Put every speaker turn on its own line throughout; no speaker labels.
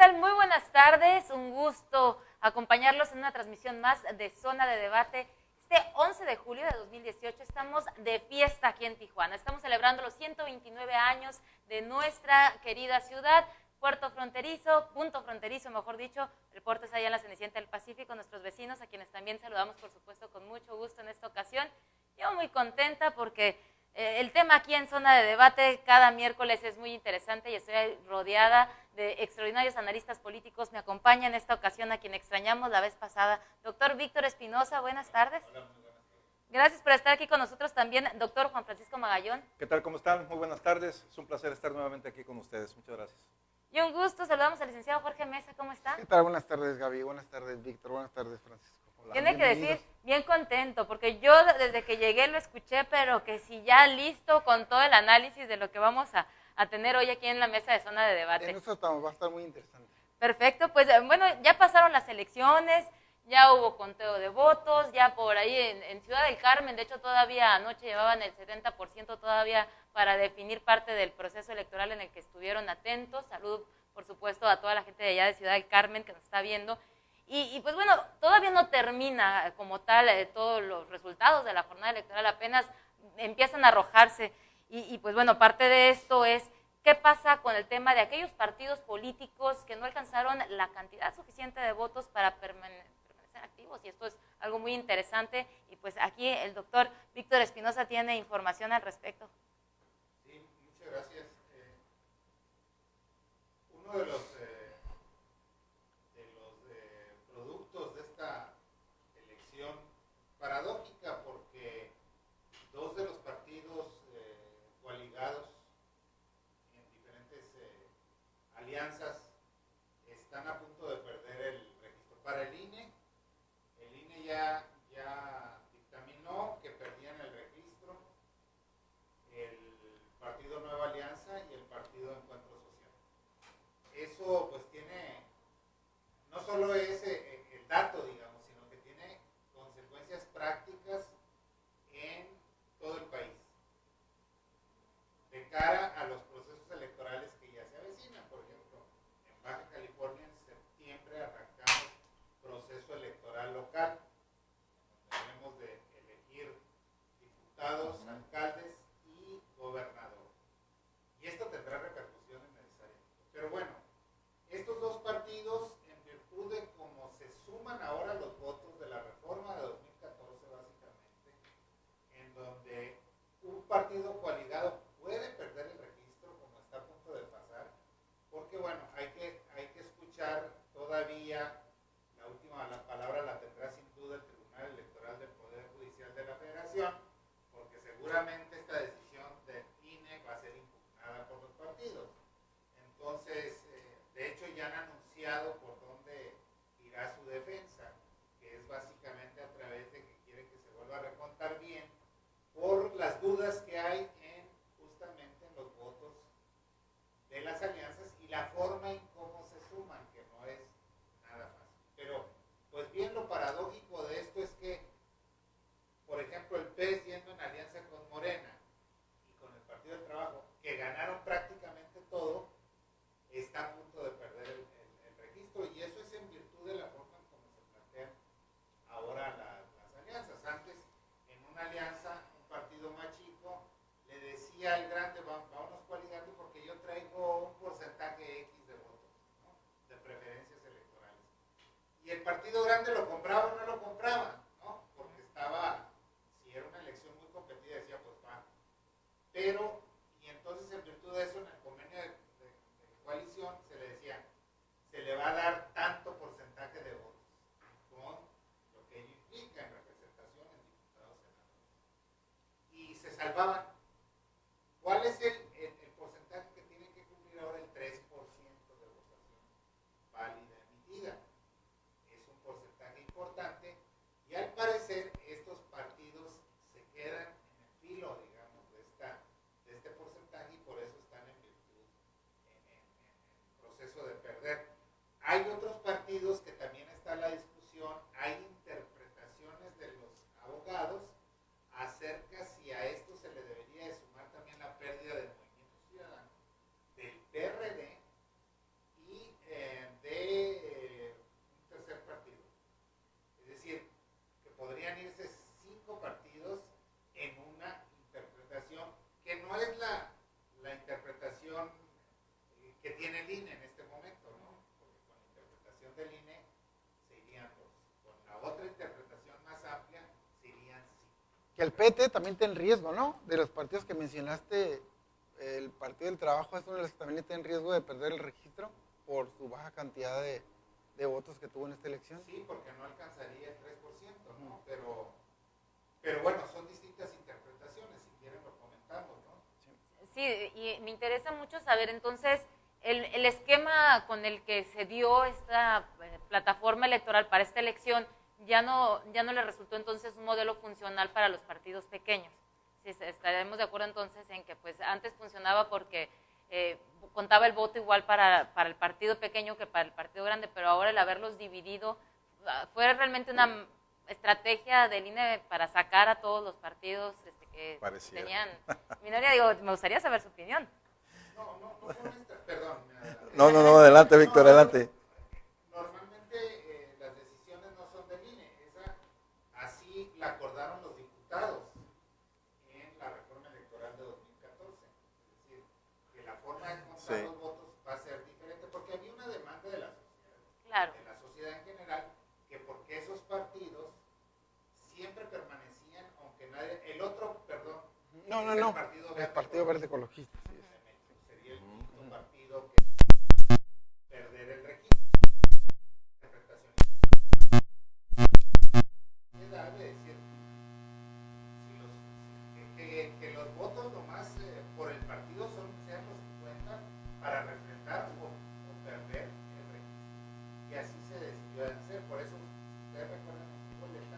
tal? Muy buenas tardes, un gusto acompañarlos en una transmisión más de Zona de Debate. Este 11 de julio de 2018 estamos de fiesta aquí en Tijuana. Estamos celebrando los 129 años de nuestra querida ciudad, puerto fronterizo, punto fronterizo, mejor dicho. El puerto está allá en la Cenicienta del Pacífico, nuestros vecinos, a quienes también saludamos, por supuesto, con mucho gusto en esta ocasión. Yo muy contenta porque el tema aquí en Zona de Debate cada miércoles es muy interesante y estoy rodeada de extraordinarios analistas políticos. Me acompaña en esta ocasión a quien extrañamos la vez pasada, doctor Víctor Espinosa. Buenas tardes.
Hola, muy buenas tardes.
Gracias por estar aquí con nosotros también, doctor Juan Francisco Magallón.
¿Qué tal? ¿Cómo están? Muy buenas tardes. Es un placer estar nuevamente aquí con ustedes. Muchas gracias.
Y un gusto, saludamos al licenciado Jorge Mesa. ¿Cómo está?
¿Qué tal? Buenas tardes, Gaby. Buenas tardes, Víctor. Buenas tardes, Francisco. Hola,
Tiene que decir, bien contento, porque yo desde que llegué lo escuché, pero que si ya listo con todo el análisis de lo que vamos a tener hoy aquí en la mesa de Zona de Debate.
En eso estamos, va a estar muy interesante.
Perfecto, pues bueno, ya pasaron las elecciones, ya hubo conteo de votos, ya por ahí en Ciudad del Carmen, de hecho todavía anoche llevaban el 70% todavía para definir parte del proceso electoral en el que estuvieron atentos. Salud, por supuesto, a toda la gente de allá de Ciudad del Carmen que nos está viendo. Y pues bueno, todavía no termina como tal todos los resultados de la jornada electoral, apenas empiezan a arrojarse. Y pues bueno, parte de esto es qué pasa con el tema de aquellos partidos políticos que no alcanzaron la cantidad suficiente de votos para permanecer activos, y esto es algo muy interesante, y pues aquí el doctor Víctor Espinosa tiene información al respecto.
Sí, muchas gracias. Uno de los productos de esta elección paradójica, porque dos de los partidos coaligados en diferentes alianzas están a punto de perder el registro. Para el INE ya dictaminó que perdían el registro el Partido Nueva Alianza y el Partido Encuentro Social. Eso pues tiene, no solo es el dato, digamos, sino que tiene consecuencias prácticas en todo el país, de cara a los procesos electorales que ya se avecinan. Por ejemplo, en Baja California en septiembre arrancamos proceso electoral local, donde debemos de elegir diputados, alcaldes y gobernador. Y esto tendrá repercusiones necesarias. Pero bueno, estos dos partidos, en virtud de cómo se suman ahora los votos de la reforma de 2014 básicamente, en donde un partido coaligado puede perder el registro, como está a punto de pasar, porque bueno, hay que escuchar todavía la palabra la tendrá sin duda el Tribunal Electoral del Poder Judicial de la Federación, porque seguramente esta decisión del INE va a ser impugnada por los partidos. Entonces, de hecho ya han anunciado por dónde irá su defensa, que es básicamente a través de que quiere que se vuelva a recontar bien por las dudas que hay justamente en los votos de las alianzas y la forma en cómo se suman, que no es nada fácil. Pero, pues bien, lo paradójico de esto es que, por ejemplo, el PES yendo en alianza con Morena y con el Partido del Trabajo, que ganaron prácticamente todo, está a punto de perder el registro, y eso es en virtud de la forma en cómo se plantean ahora las alianzas. Antes, en una alianza, un partido más chico le decía al grande, vámonos coaligando porque yo traigo un porcentaje X de votos, ¿no?, de preferencias electorales. Y el partido grande lo compraba o no lo compraba, ¿no?, porque si era una elección muy competida, decía pues va. Pero, y entonces en virtud de eso, en el convenio de coalición se le decía, se le va a dar tanto porcentaje de votos, con lo que ello implica en representación en diputados, senadores. Y se salvaban. ¿Cuál es el porcentaje que tiene que cumplir ahora? El 3% de votación válida emitida. Es un porcentaje importante, y al parecer estos partidos se quedan en el filo, digamos, de este porcentaje, y por eso están en virtud, en proceso de perder. Hay otros partidos que también está la discusión, hay interpretaciones de los abogados acerca si a esto se le debería
Que el PT también está en riesgo, ¿no? De los partidos que mencionaste, el Partido del Trabajo es uno de los que también está en riesgo de perder el registro por su baja cantidad de votos que tuvo en esta elección.
Sí, porque no alcanzaría el 3%, ¿no? Pero bueno, son distintas interpretaciones, si quieren lo comentamos, ¿no?
Sí, y me interesa mucho saber entonces el esquema con el que se dio esta plataforma electoral para esta elección ya no le resultó entonces un modelo funcional para los partidos pequeños. Sí, estaremos de acuerdo entonces en que pues antes funcionaba porque contaba el voto igual para el partido pequeño que para el partido grande, pero ahora el haberlos dividido fue realmente una estrategia del INE para sacar a todos los partidos que
Pareciera.
tenían minoría. Digo, me gustaría saber su opinión.
No fue perdón.
No, adelante, Víctor, adelante.
Normalmente las decisiones no son del INE, así la acordaron los diputados en la reforma electoral de 2014. Es decir, que la forma de contar los votos va a ser diferente, porque había una demanda de la sociedad,
Claro.
de la sociedad en general, que porque esos partidos siempre permanecían, aunque nadie, el otro, perdón,
No, el Partido Verde Ecologista. Sí.
Sería el quinto partido que perder el registro. Interpretación. Es decir, que los votos nomás por el partido sean los que cuentan para refrendar o perder el registro. Y así se decidió hacer. Por eso, si ustedes recuerdan en su boleta,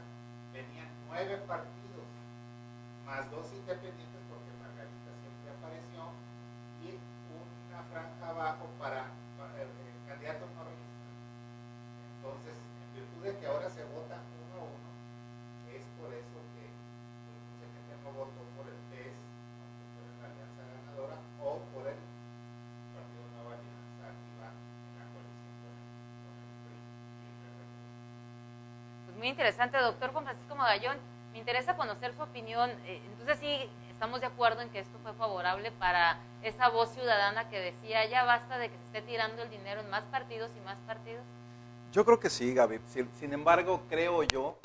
venían 9 partidos, más 2 independientes, porque Margarita siempre apareció, y una franja abajo para candidatos no registrados. Entonces, en virtud de que ahora se vota 1 a 1, es por eso que mucha gente no votó por el PES, aunque fuera en la alianza ganadora, o por el Partido Nueva Alianza Activa en la coalición con el PRI y el PRD.
Pues muy interesante, doctor Juan Francisco Magallón. Me interesa conocer su opinión. Entonces sí, estamos de acuerdo en que esto fue favorable para esa voz ciudadana que decía, ya basta de que se esté tirando el dinero en más partidos y más partidos.
Yo creo que sí, Gaby. Sin embargo, creo yo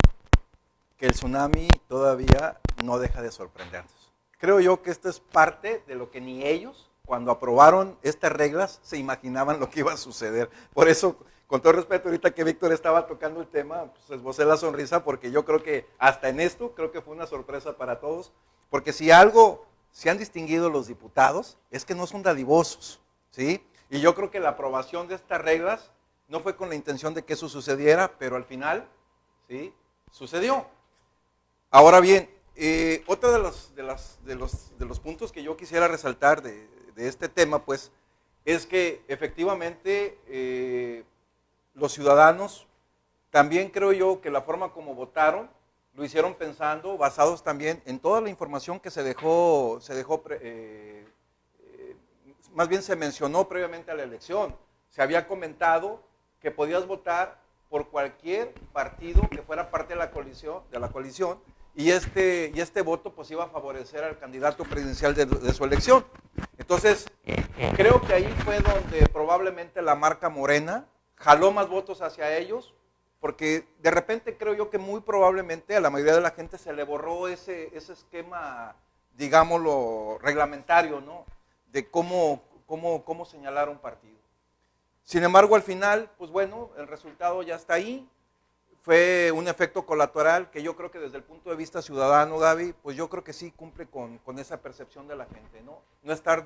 que el tsunami todavía no deja de sorprendernos. Creo yo que esto es parte de lo que ni ellos, cuando aprobaron estas reglas, se imaginaban lo que iba a suceder. Por eso, con todo respeto, ahorita que Víctor estaba tocando el tema, pues esbocé la sonrisa, porque yo creo que hasta en esto, creo que fue una sorpresa para todos, porque si algo se han distinguido los diputados, es que no son dadivosos, ¿sí? Y yo creo que la aprobación de estas reglas no fue con la intención de que eso sucediera, pero al final, ¿sí?, sucedió. Ahora bien, otro de los puntos que yo quisiera resaltar de este tema, pues, es que efectivamente los ciudadanos, también creo yo que la forma como votaron, lo hicieron pensando, basados también en toda la información que más bien se mencionó previamente a la elección. Se había comentado que podías votar por cualquier partido que fuera parte de la coalición, y este voto pues iba a favorecer al candidato presidencial de su elección. Entonces, creo que ahí fue donde probablemente la marca Morena jaló más votos hacia ellos, porque de repente creo yo que muy probablemente a la mayoría de la gente se le borró ese esquema, digámoslo, reglamentario, ¿no?, de cómo señalar un partido. Sin embargo, al final, pues bueno, el resultado ya está ahí. Fue un efecto colateral que yo creo que desde el punto de vista ciudadano, Gaby, pues yo creo que sí cumple con esa percepción de la gente, ¿no? No estar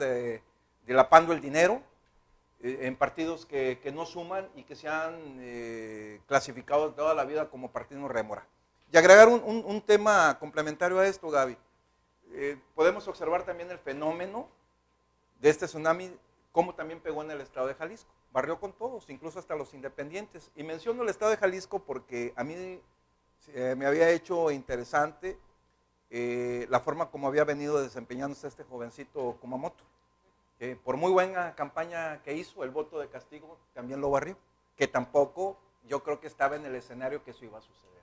dilapando el dinero en partidos que no suman y que se han clasificado toda la vida como partidos rémora. Y agregar un tema complementario a esto, Gaby. Podemos observar también el fenómeno de este tsunami, cómo también pegó en el estado de Jalisco. Barrió con todos, incluso hasta los independientes. Y menciono el estado de Jalisco porque a mí me había hecho interesante la forma como había venido desempeñándose este jovencito Kumamoto. Por muy buena campaña que hizo, el voto de castigo también lo barrió, que tampoco yo creo que estaba en el escenario que eso iba a suceder.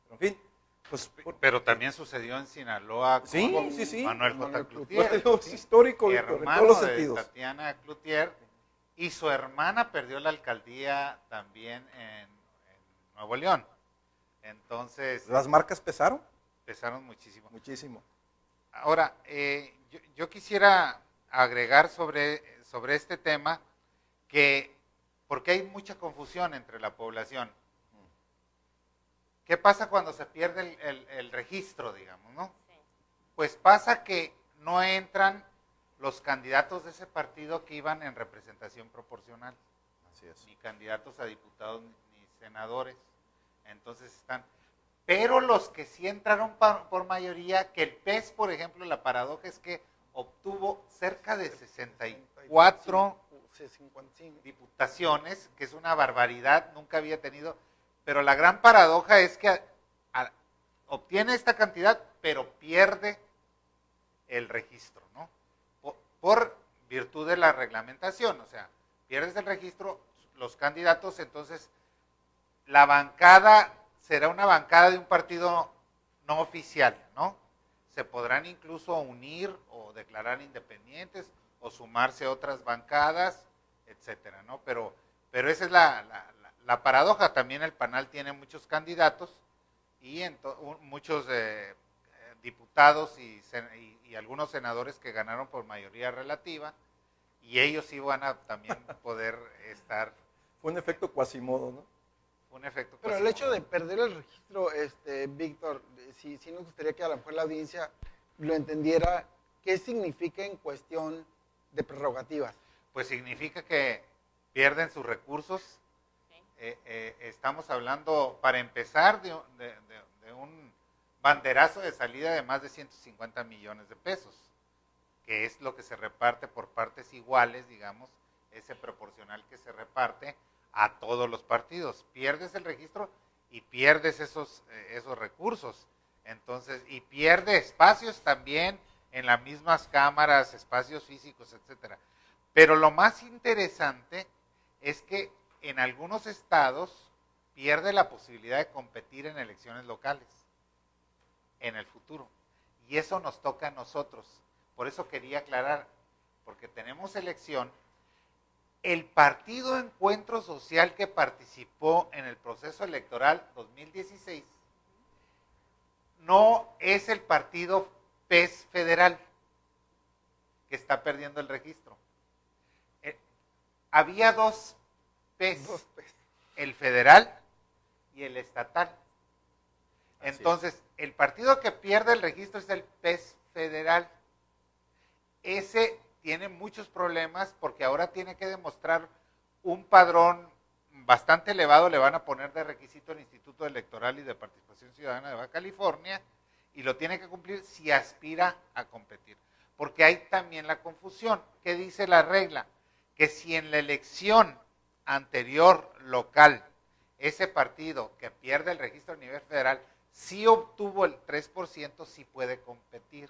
Pero en fin, pues...
Pero también sucedió en Sinaloa con
sí.
Manuel J. Cloutier,
es histórico, Víctor, en todos los sentidos.
De Tatiana Cloutier, y su hermana perdió la alcaldía también en Nuevo León. Entonces...
¿Las marcas pesaron?
Pesaron muchísimo.
Muchísimo.
Ahora, yo quisiera agregar sobre este tema porque hay mucha confusión entre la población. ¿Qué pasa cuando se pierde el registro, digamos, no?
Sí.
Pues pasa que no entran los candidatos de ese partido que iban en representación proporcional.
Así es.
Ni candidatos a diputados ni senadores. Entonces están. Pero los que sí entraron por mayoría, que el PES, por ejemplo, la paradoja es que obtuvo cerca de 64
55.
diputaciones, que es una barbaridad, nunca había tenido. Pero la gran paradoja es que obtiene esta cantidad, pero pierde el registro, ¿no? Por virtud de la reglamentación, o sea, pierdes el registro, los candidatos, entonces la bancada será una bancada de un partido no oficial, ¿no? Se podrán incluso unir o declarar independientes o sumarse a otras bancadas, etcétera, ¿no? Pero esa es la paradoja. También el PANAL tiene muchos candidatos y muchos diputados y algunos senadores que ganaron por mayoría relativa, y ellos sí van a también poder estar.
Fue un efecto Quasimodo, ¿no?
Un efecto.
Pero el hecho de perder el registro, Víctor, sí nos gustaría que a lo mejor la audiencia lo entendiera, ¿qué significa en cuestión de prerrogativas?
Pues significa que pierden sus recursos.
Sí.
Estamos hablando, para empezar, de un banderazo de salida de más de 150 millones de pesos, que es lo que se reparte por partes iguales, digamos, ese proporcional que se reparte a todos los partidos. Pierdes el registro y pierdes esos recursos. Entonces, y pierde espacios también en las mismas cámaras, espacios físicos, etcétera. Pero lo más interesante es que en algunos estados pierde la posibilidad de competir en elecciones locales en el futuro. Y eso nos toca a nosotros. Por eso quería aclarar, porque tenemos elección. El partido Encuentro Social que participó en el proceso electoral 2016 no es el partido PES federal que está perdiendo el registro. Había dos PES, el federal y el estatal. Entonces, el partido que pierde el registro es el PES federal. Ese tiene muchos problemas porque ahora tiene que demostrar un padrón bastante elevado, le van a poner de requisito el Instituto Electoral y de Participación Ciudadana de Baja California, y lo tiene que cumplir si aspira a competir. Porque hay también la confusión. ¿Qué dice la regla? Que si en la elección anterior local, ese partido que pierde el registro a nivel federal, sí obtuvo el 3%, sí puede competir.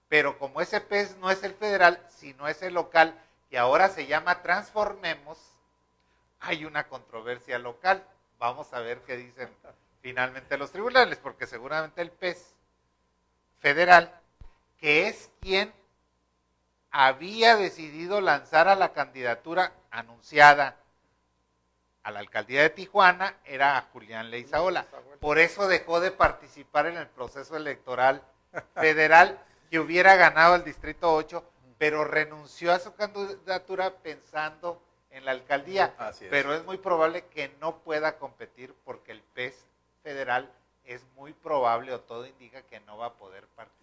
Pero como ese PES no es el federal, sino es el local, que ahora se llama Transformemos, hay una controversia local. Vamos a ver qué dicen finalmente los tribunales, porque seguramente el PES federal, que es quien había decidido lanzar a la candidatura anunciada a la alcaldía de Tijuana, era Julián Leizaola. Por eso dejó de participar en el proceso electoral federal, que hubiera ganado el Distrito 8, pero renunció a su candidatura pensando en la alcaldía. Pero es muy probable que no pueda competir porque el PES federal es muy probable, o todo indica que no va a poder participar.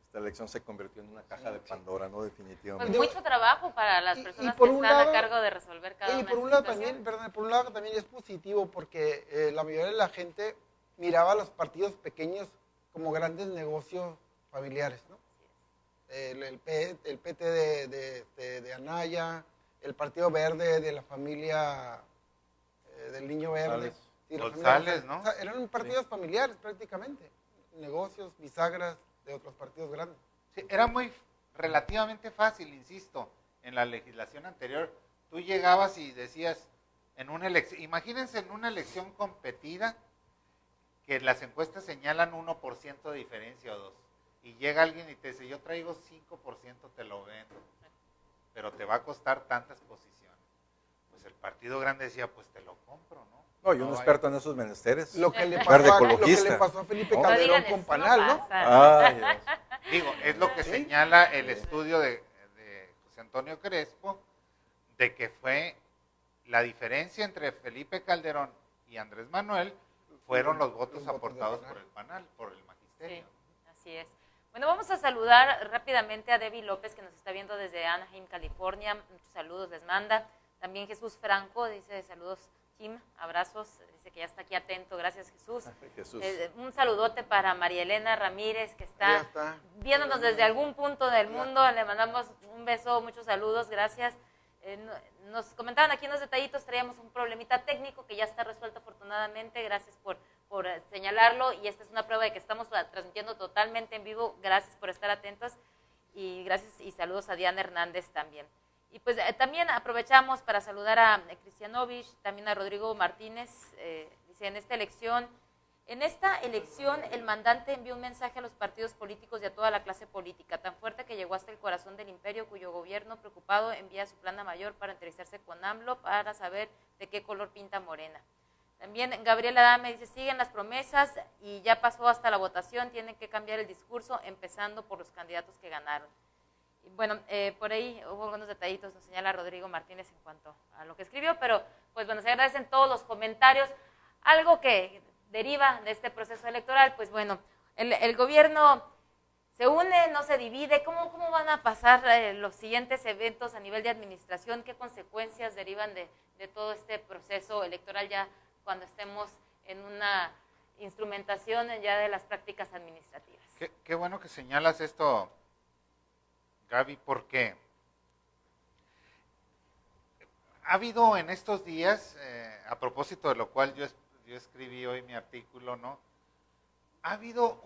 Esta elección se convirtió en una caja de Pandora, ¿no?
Pues
Definitivamente.
mucho trabajo para las personas que
por
están
un lado,
a cargo de resolver cada una
y
de
por un
estas
lado también,
situaciones.
perdón, por un lado también es positivo porque la mayoría de la gente miraba a los partidos pequeños como grandes negocios familiares, ¿no? El PT de Anaya, el Partido Verde de la familia del Niño Verde. Sí,
González, ¿no?
O sea, eran partidos familiares prácticamente, negocios, bisagras de otros partidos grandes.
Sí, era muy relativamente fácil, insisto, en la legislación anterior. Tú llegabas y decías, en una elección, imagínense en una elección competida, que las encuestas señalan 1% de diferencia o 2%. Y llega alguien y te dice, yo traigo 5%, te lo vendo, pero te va a costar tantas posiciones. pues el partido grande decía, pues te lo compro, ¿no?
No, y un
No,
experto en esos menesteres.
Lo que le
Verde
pasó, lo que
ecologista.
le pasó a Felipe
No.
No
Calderón
digan
con
eso,
Panal, ¿no?
pasa.
Ay, Dios.
Digo, es lo que
Sí.
señala el estudio de José Antonio Crespo, de que fue la diferencia entre Felipe Calderón y Andrés Manuel fueron los votos
Los votos de
aportados
Panal.
por el Panal, por el magisterio.
Sí, así es. Bueno, vamos a saludar rápidamente a Debbie López, que nos está viendo desde Anaheim, California. Muchos saludos les manda. También Jesús Franco dice saludos, Kim, abrazos. Dice que ya está aquí atento. Gracias, Jesús.
Ay, Jesús.
Un saludote para María Elena Ramírez, que
Ya
está
está.
viéndonos desde algún punto del mundo. Le mandamos un beso, muchos saludos, gracias. Nos comentaban aquí unos detallitos, traíamos un problemita técnico que ya está resuelto afortunadamente, gracias por señalarlo, y esta es una prueba de que estamos transmitiendo totalmente en vivo, gracias por estar atentos, y gracias y saludos a Diana Hernández también. Y pues también aprovechamos para saludar a Cristianovich, también a Rodrigo Martínez, dice, en esta elección el mandante envió un mensaje a los partidos políticos y a toda la clase política, tan fuerte que llegó hasta el corazón del imperio, cuyo gobierno, preocupado, envía su plana mayor para entrevistarse con AMLO para saber de qué color pinta Morena. También Gabriela Dame dice, siguen las promesas y ya pasó hasta la votación, tienen que cambiar el discurso, empezando por los candidatos que ganaron. Y bueno, por ahí hubo algunos detallitos, nos señala Rodrigo Martínez en cuanto a lo que escribió, pero pues bueno, se agradecen todos los comentarios. Algo que deriva de este proceso electoral, pues bueno, el gobierno se une, no se divide. ¿Cómo van a pasar los siguientes eventos a nivel de administración? ¿Qué consecuencias derivan de todo este proceso electoral ya cuando estemos en una instrumentación ya de las prácticas administrativas?
Qué bueno que señalas esto, Gaby, porque ha habido en estos días, a propósito de lo cual yo escribí hoy mi artículo, ¿no? Ha habido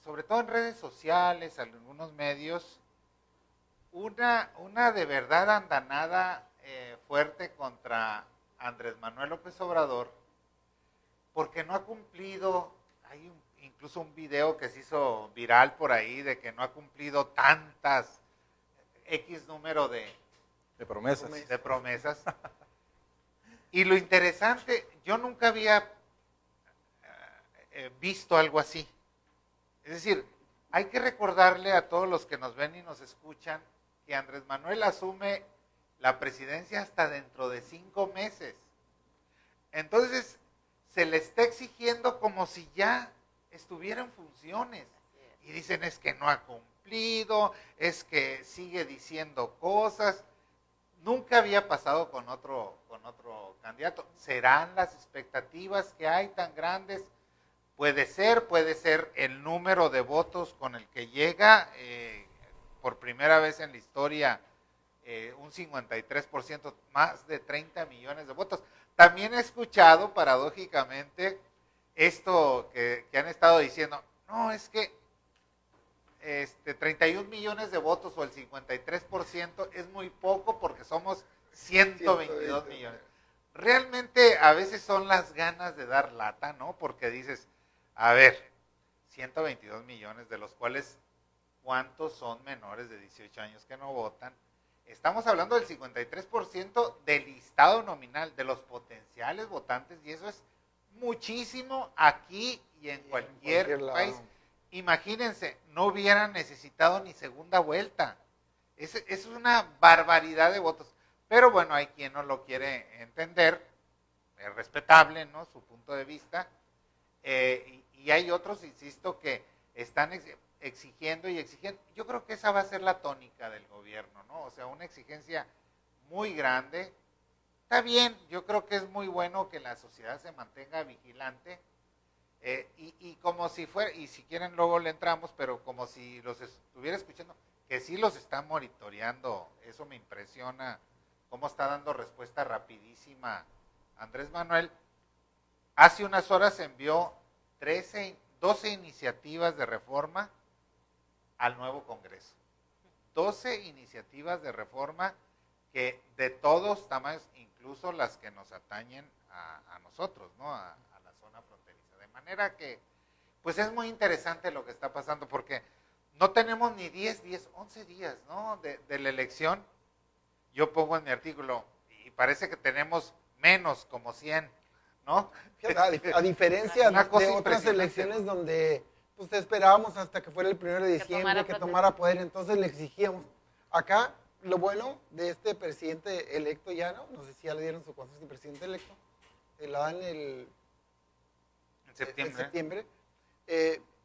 sobre todo en redes sociales, algunos medios, una de verdad andanada fuerte contra Andrés Manuel López Obrador, porque no ha cumplido, hay incluso un video que se hizo viral por ahí de que no ha cumplido tantas X número de promesas. Y lo interesante, yo nunca había visto algo así. Es decir, hay que recordarle a todos los que nos ven y nos escuchan que Andrés Manuel asume la presidencia hasta dentro de 5 meses. Entonces, se le está exigiendo como si ya estuviera en funciones. Y dicen, es que no ha cumplido, es que sigue diciendo cosas. Nunca había pasado con otro candidato. ¿Serán las expectativas que hay tan grandes? Puede ser el número de votos con el que llega, por primera vez en la historia, un 53%, más de 30 millones de votos. También he escuchado, paradójicamente, esto que han estado diciendo, no, es que 31 millones de votos o el 53% es muy poco porque somos 122 millones. Realmente a veces son las ganas de dar lata, ¿no? Porque dices, a ver, 122 millones, de los cuales, ¿cuántos son menores de 18 años que no votan? Estamos hablando del 53% del listado nominal, de los potenciales votantes, y eso es muchísimo aquí y en cualquier país. Imagínense, no hubieran necesitado ni segunda vuelta. Es una barbaridad de votos. Pero bueno, hay quien no lo quiere entender, es respetable, ¿no? Su punto de vista. Y hay otros, insisto, que están exigiendo y exigiendo. Yo creo que esa va a ser la tónica del gobierno, ¿no? O sea, una exigencia muy grande. Está bien, yo creo que es muy bueno que la sociedad se mantenga vigilante. Y como si fuera, y si quieren luego le entramos, pero como si los estuviera escuchando, que sí los está monitoreando. Eso me impresiona, cómo está dando respuesta rapidísima Andrés Manuel. Hace unas horas envió 12 iniciativas de reforma al nuevo Congreso. 12 iniciativas de reforma que de todos tamaños, incluso las que nos atañen a nosotros, ¿no? A la zona fronteriza. De manera que, pues es muy interesante lo que está pasando, porque no tenemos ni 11 días, ¿no? De la elección. Yo pongo en mi artículo, y parece que tenemos menos, como 100, ¿no?
A diferencia
Una cosa
de otras
impresionante.
elecciones donde pues esperábamos hasta que fuera el 1 de diciembre que tomara poder, entonces le exigíamos. Acá, lo bueno de este presidente electo ya, no sé si ya le dieron su consejo de presidente electo, la dan
En septiembre.
en septiembre,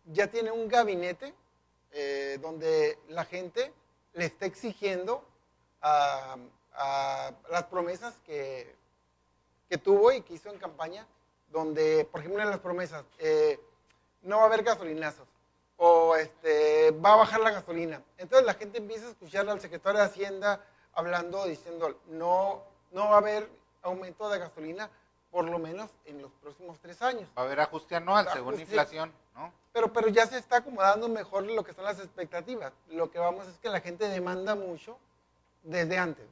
ya tiene un gabinete donde la gente le está exigiendo a las promesas que tuvo y que hizo en campaña, donde, por ejemplo, en las promesas, no va a haber gasolinazos, o va a bajar la gasolina. Entonces la gente empieza a escuchar al secretario de Hacienda hablando, diciendo, no va a haber aumento de gasolina, por lo menos en los próximos 3 años.
Va a haber ajuste anual, según
Ajuste.
inflación, ¿no?
Pero ya se está acomodando mejor lo que son las expectativas. Lo que vamos es que la gente demanda mucho desde antes.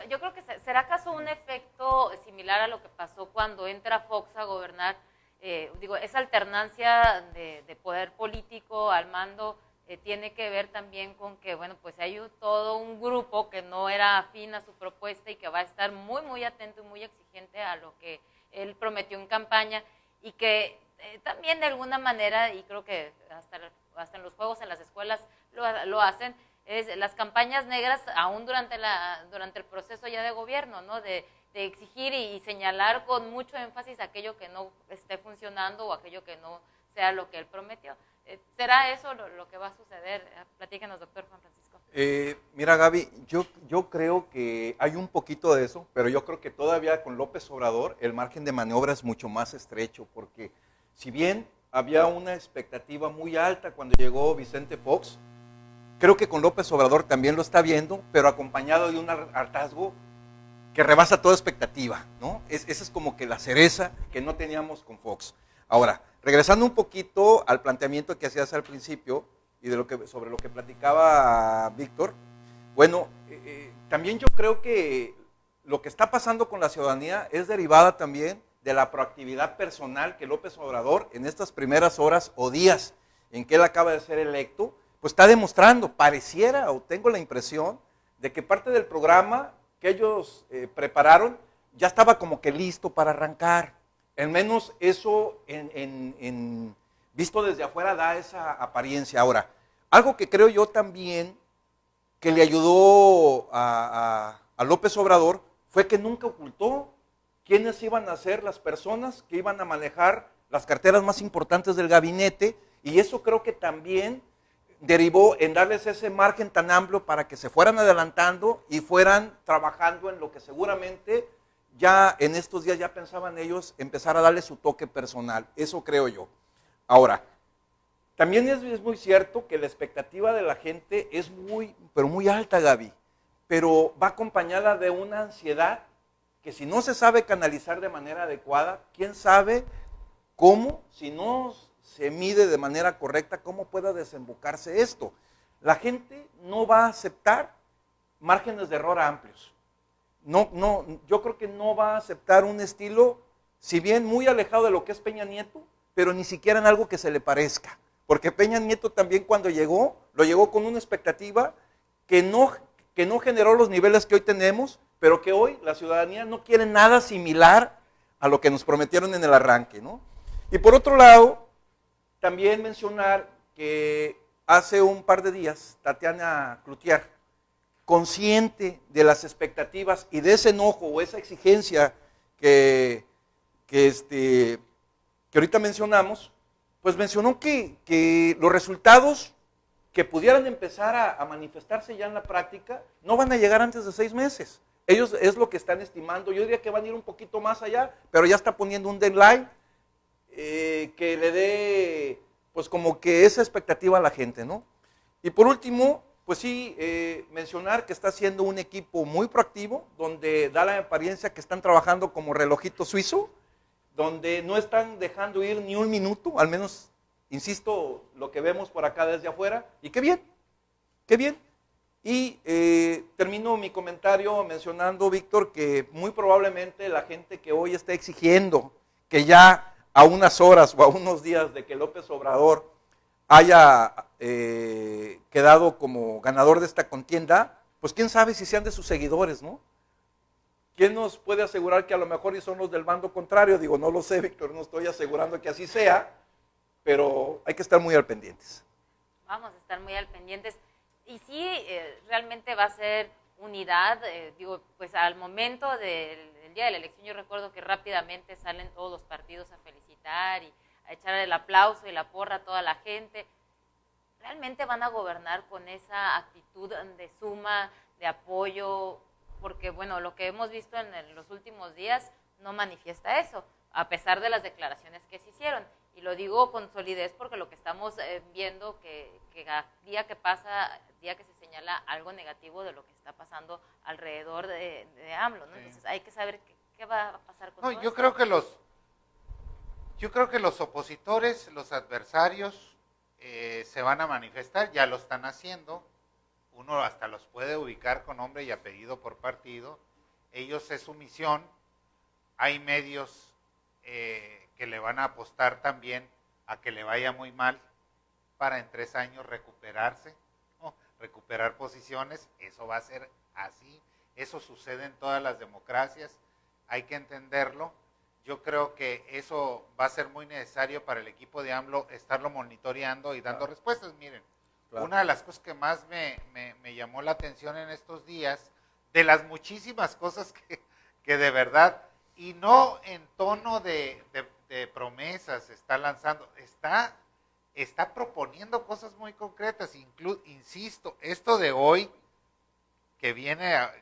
Yo creo que será acaso un efecto similar a lo que pasó cuando entra Fox a gobernar. Esa alternancia de poder político al mando tiene que ver también con que, bueno, pues hay todo un grupo que no era afín a su propuesta y que va a estar muy, muy atento y muy exigente a lo que él prometió en campaña y que también de alguna manera, y creo que hasta en los juegos en las escuelas lo hacen, es las campañas negras aún durante el proceso ya de gobierno, ¿no? De exigir y señalar con mucho énfasis aquello que no esté funcionando o aquello que no sea lo que él prometió. ¿Será eso lo que va a suceder? Platícanos, doctor Juan Francisco.
Mira, Gaby, yo creo que hay un poquito de eso, pero yo creo que todavía con López Obrador el margen de maniobra es mucho más estrecho, porque si bien había una expectativa muy alta cuando llegó Vicente Fox, creo que con López Obrador también lo está viendo, pero acompañado de un hartazgo que rebasa toda expectativa, ¿no? Esa es como que la cereza que no teníamos con Fox. Ahora, regresando un poquito al planteamiento que hacías al principio y sobre lo que platicaba Víctor, bueno, también yo creo que lo que está pasando con la ciudadanía es derivada también de la proactividad personal que López Obrador en estas primeras horas o días en que él acaba de ser electo, pues está demostrando, pareciera o tengo la impresión de que parte del programa que ellos prepararon ya estaba como que listo para arrancar. Al menos eso visto desde afuera da esa apariencia. Ahora, algo que creo yo también que le ayudó a López Obrador fue que nunca ocultó quiénes iban a ser las personas que iban a manejar las carteras más importantes del gabinete, y eso creo que también derivó en darles ese margen tan amplio para que se fueran adelantando y fueran trabajando en lo que seguramente ya en estos días ya pensaban ellos empezar a darle su toque personal. Eso creo yo. Ahora, también es muy cierto que la expectativa de la gente es pero muy alta, Gaby, pero va acompañada de una ansiedad que si no se sabe canalizar de manera adecuada, quién sabe cómo, si no se mide de manera correcta, cómo pueda desembocarse esto. La gente no va a aceptar márgenes de error amplios. Yo creo que no va a aceptar un estilo, si bien muy alejado de lo que es Peña Nieto, pero ni siquiera en algo que se le parezca. Porque Peña Nieto también cuando llegó, lo llegó con una expectativa que no generó los niveles que hoy tenemos, pero que hoy la ciudadanía no quiere nada similar a lo que nos prometieron en el arranque, ¿no? Y por otro lado, también mencionar que hace un par de días, Tatiana Cloutier, consciente de las expectativas y de ese enojo o esa exigencia que ahorita mencionamos, pues mencionó que los resultados que pudieran empezar a manifestarse ya en la práctica no van a llegar antes de 6 meses. Ellos es lo que están estimando. Yo diría que van a ir un poquito más allá, pero ya está poniendo un deadline que le dé, pues como que esa expectativa a la gente, ¿no? Y por último, pues sí, mencionar que está siendo un equipo muy proactivo, donde da la apariencia que están trabajando como relojito suizo, donde no están dejando ir ni un minuto, al menos, insisto, lo que vemos por acá desde afuera, y qué bien, qué bien. Y termino mi comentario mencionando, Víctor, que muy probablemente la gente que hoy está exigiendo que ya a unas horas o a unos días de que López Obrador haya quedado como ganador de esta contienda, pues quién sabe si sean de sus seguidores, ¿no? ¿quién nos puede asegurar que a lo mejor y son los del bando contrario? Digo, no lo sé, Víctor, no estoy asegurando que así sea, pero hay que estar muy al pendientes.
Vamos a estar muy al pendientes. Y sí, realmente va a ser unidad, digo, pues al momento del día de la elección, yo recuerdo que rápidamente salen todos los partidos a felicitar y a echar el aplauso y la porra a toda la gente. ¿Realmente van a gobernar con esa actitud de suma, de apoyo? Porque, bueno, lo que hemos visto en los últimos días no manifiesta eso, a pesar de las declaraciones que se hicieron. Y lo digo con solidez porque lo que estamos viendo que día que pasa, día que se señala algo negativo de lo que está pasando alrededor de AMLO, ¿no? Sí. Entonces hay que saber qué va a pasar con todo
yo creo que los opositores, los adversarios, se van a manifestar, ya lo están haciendo. Uno hasta los puede ubicar con nombre y apellido por partido. Ellos es su misión. Hay medios que le van a apostar también a que le vaya muy mal para en 3 años recuperarse, ¿no? Recuperar posiciones. Eso va a ser así. Eso sucede en todas las democracias. Hay que entenderlo. Yo creo que eso va a ser muy necesario para el equipo de AMLO estarlo monitoreando y dando respuestas. Miren, una de las cosas que más me llamó la atención en estos días, de las muchísimas cosas que de verdad, y no en tono de promesas está lanzando, está proponiendo cosas muy concretas. Insisto, esto de hoy, que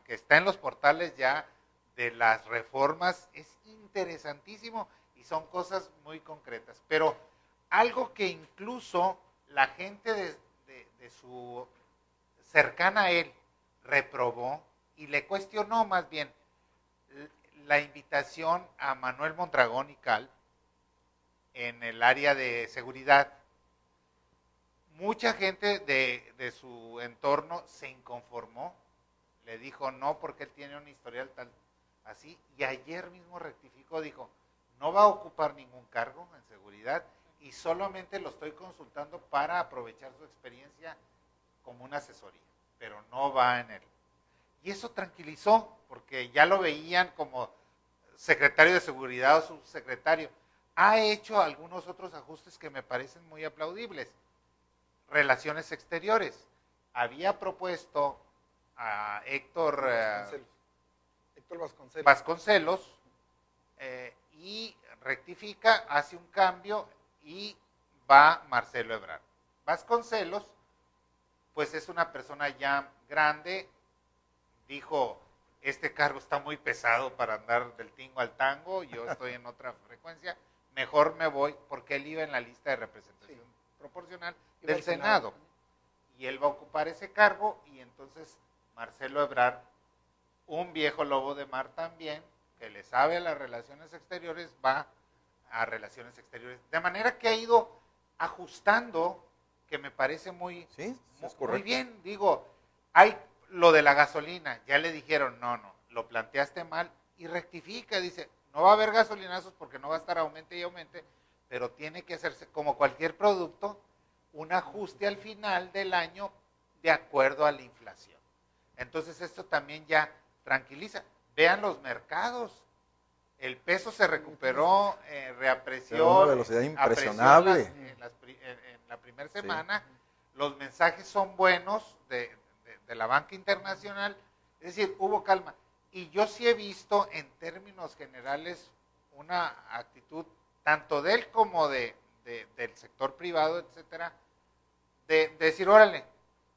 está en los portales ya, de las reformas, es interesantísimo y son cosas muy concretas. Pero algo que incluso la gente de su cercana a él reprobó y le cuestionó más bien la invitación a Manuel Mondragón y Cal en el área de seguridad. Mucha gente de su entorno se inconformó, le dijo no porque él tiene un historial tal así, y ayer mismo rectificó, dijo, no va a ocupar ningún cargo en seguridad y solamente lo estoy consultando para aprovechar su experiencia como una asesoría, pero no va en él. Y eso tranquilizó, porque ya lo veían como secretario de seguridad o subsecretario. Ha hecho algunos otros ajustes que me parecen muy aplaudibles. Relaciones exteriores. Había propuesto a Héctor Vasconcelos y rectifica, hace un cambio y va Marcelo Ebrard. Vasconcelos, pues es una persona ya grande, dijo, este cargo está muy pesado para andar del tingo al tango, yo estoy en otra frecuencia, mejor me voy, porque él iba en la lista de representación proporcional del Senado, y él va a ocupar ese cargo, y entonces Marcelo Ebrard, un viejo lobo de mar también, que le sabe a las relaciones exteriores, va a relaciones exteriores. De manera que ha ido ajustando, que me parece muy bien. Digo, hay lo de la gasolina, ya le dijeron, no, lo planteaste mal, y rectifica, dice, no va a haber gasolinazos porque no va a estar aumente y aumente, pero tiene que hacerse, como cualquier producto, un ajuste al final del año de acuerdo a la inflación. Entonces esto también ya tranquiliza. Vean los mercados. El peso se recuperó, reapreció.
Una velocidad impresionable.
En la primera semana. Los mensajes son buenos de la banca internacional. Es decir, hubo calma. Y yo sí he visto en términos generales una actitud tanto de él como del sector privado, etcétera, de decir, órale,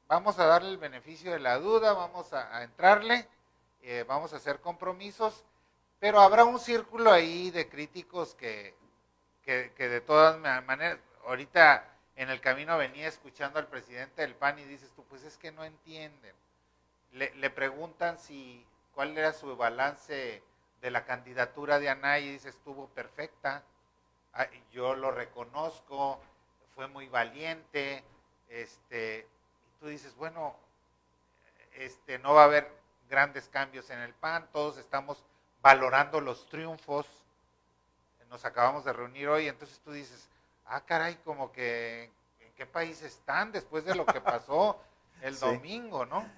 vamos a darle el beneficio de la duda, vamos a entrarle, vamos a hacer compromisos, pero habrá un círculo ahí de críticos que de todas maneras, ahorita en el camino venía escuchando al presidente del PAN y dices tú, pues es que no entienden. Le preguntan cuál era su balance de la candidatura de Anay y dice, estuvo perfecta, yo lo reconozco, fue muy valiente, y tú dices, bueno, no va a haber grandes cambios en el PAN, todos estamos valorando los triunfos, nos acabamos de reunir hoy, entonces tú dices, caray, como que, ¿en qué país están después de lo que pasó el domingo, no?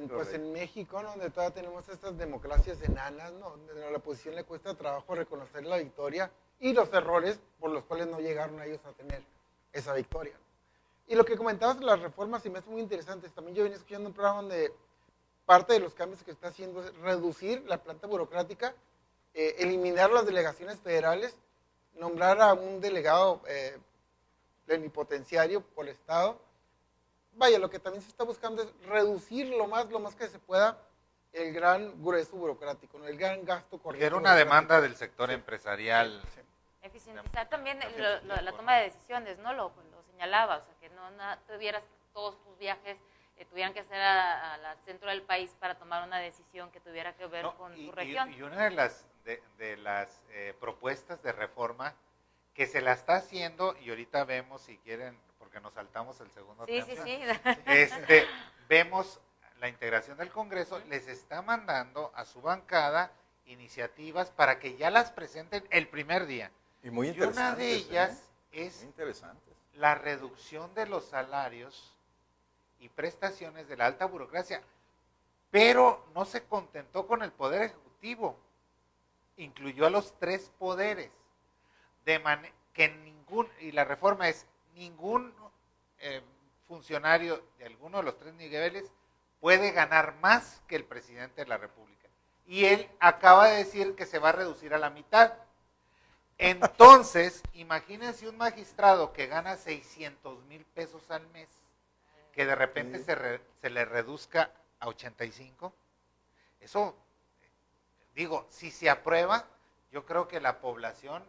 Pues en México, ¿no? Donde todavía tenemos estas democracias enanas, ¿no? Donde a la oposición le cuesta trabajo reconocer la victoria y los errores por los cuales no llegaron a ellos a tener esa victoria. Y lo que comentabas de las reformas, y me hace muy interesante, también yo venía escuchando un programa donde parte de los cambios que está haciendo es reducir la planta burocrática, eliminar las delegaciones federales, nombrar a un delegado plenipotenciario por estado. Vaya, lo que también se está buscando es reducir lo más que se pueda el gran grueso burocrático, ¿no? El gran gasto corriente.
Era una demanda del sector empresarial.
Sí.
Eficientizar también la toma de decisiones, ¿no? Lo señalaba, o sea, que no tuvieras todos tus viajes, tuvieran que ser al centro del país para tomar una decisión que tuviera que ver con tu región.
Y una de las propuestas de reforma que se la está haciendo, y ahorita vemos, si quieren, porque nos saltamos el segundo tema.
Sí.
Vemos la integración del Congreso, les está mandando a su bancada iniciativas para que ya las presenten el primer día.
Y muy
Y
interesante.
una de ellas es
muy interesante.
la reducción de los salarios y prestaciones de la alta burocracia, pero no se contentó con el Poder Ejecutivo, incluyó a los 3 poderes, y la reforma es ningún funcionario de alguno de los 3 niveles puede ganar más que el presidente de la República. Y él acaba de decir que se va a reducir a la mitad. Entonces, imagínense un magistrado que gana 600,000 pesos al mes, que de repente se le reduzca a 85. Eso, digo, si se aprueba, yo creo que la población,